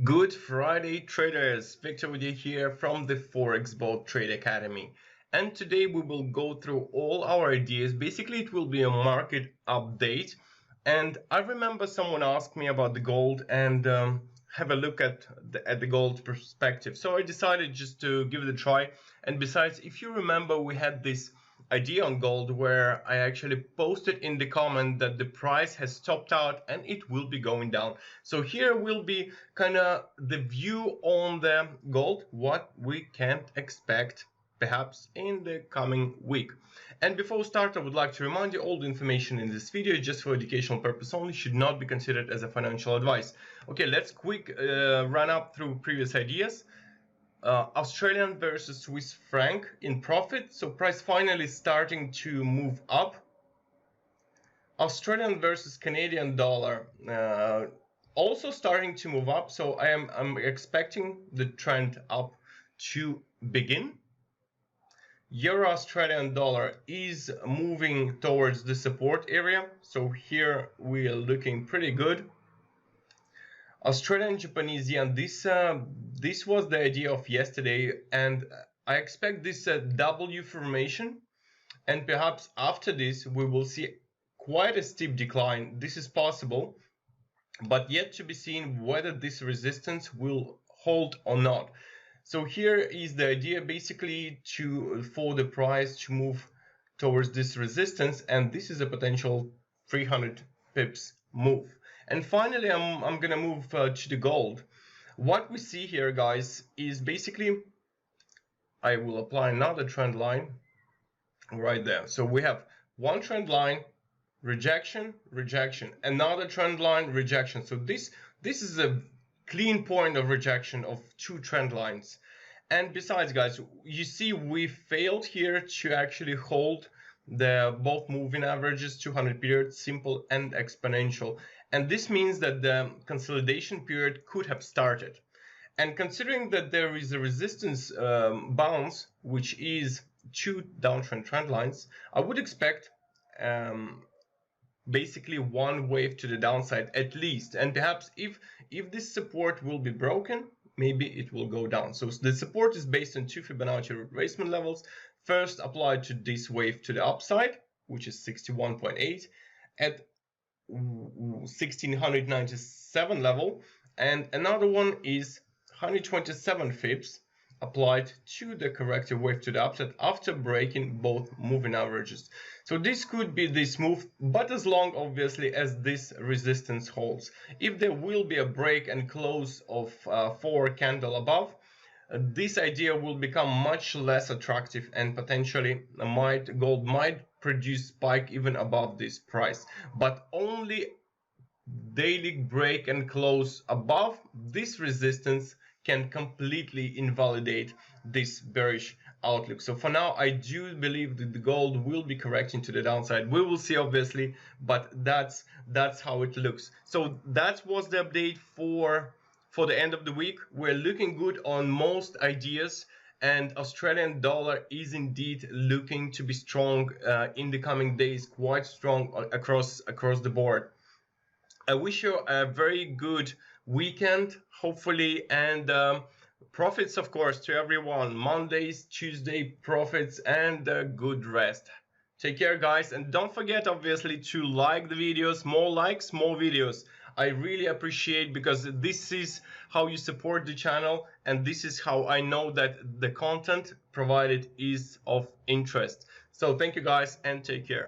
Good Friday traders, Victor with you here from the Forex Bot Trade Academy. And today we will go through all our ideas. Basically, it will be a market update. And I remember someone asked me about the gold and have a look at the gold perspective. So I decided just to give it a try. And besides, if you remember, we had this idea on gold where I actually posted in the comment that the price has topped out and it will be going down. So here will be kind of the view on the gold, what we can expect perhaps in the coming week. And before we start, I would like to remind you all the information in this video just for educational purpose only, should not be considered as a financial advice. Okay, let's quick run up through previous ideas. Australian versus Swiss franc in profit, so price finally starting to move up. Australian versus Canadian dollar also starting to move up, so I'm expecting the trend up to begin. Euro Australian dollar is moving towards the support area, so here we are looking pretty good. Australian Japanese yen, this was the idea of yesterday, and I expect this W formation, and perhaps after this we will see quite a steep decline. This is possible, but yet to be seen whether this resistance will hold or not. So here is the idea basically for the price to move towards this resistance, and this is a potential 300 pips move. And finally, I'm gonna move to the gold. What we see here, guys, is basically, I will apply another trend line right there. So we have one trend line, rejection, rejection, another trend line, rejection. So this is a clean point of rejection of two trend lines. And besides, guys, you see we failed here to actually hold the both moving averages, 200 period, simple and exponential. And this means that the consolidation period could have started. And considering that there is a resistance bounce, which is two downtrend trend lines, I would expect basically one wave to the downside at least. And perhaps if this support will be broken, maybe it will go down. So the support is based on two Fibonacci retracement levels, first applied to this wave to the upside, which is 61.8 at 1697 level, and another one is 127 fips applied to the corrective wave to the upside after breaking both moving averages. So this could be this move, but as long obviously as this resistance holds. If there will be a break and close of 4 candle above, this idea will become much less attractive, and potentially gold might produce spike even above this price. But only daily break and close above this resistance can completely invalidate this bearish outlook. So for now, I do believe that the gold will be correcting to the downside. We will see obviously, but that's how it looks. So that was the update for the end of the week. We're looking good on most ideas, and Australian dollar is indeed looking to be strong in the coming days, quite strong across the board. I wish you a very good weekend, hopefully, and profits, of course, to everyone. Mondays, Tuesday profits, and good rest. Take care, guys, and don't forget, obviously, to like the videos. More likes, more videos. I really appreciate, because this is how you support the channel, and this is how I know that the content provided is of interest. So thank you, guys, and take care.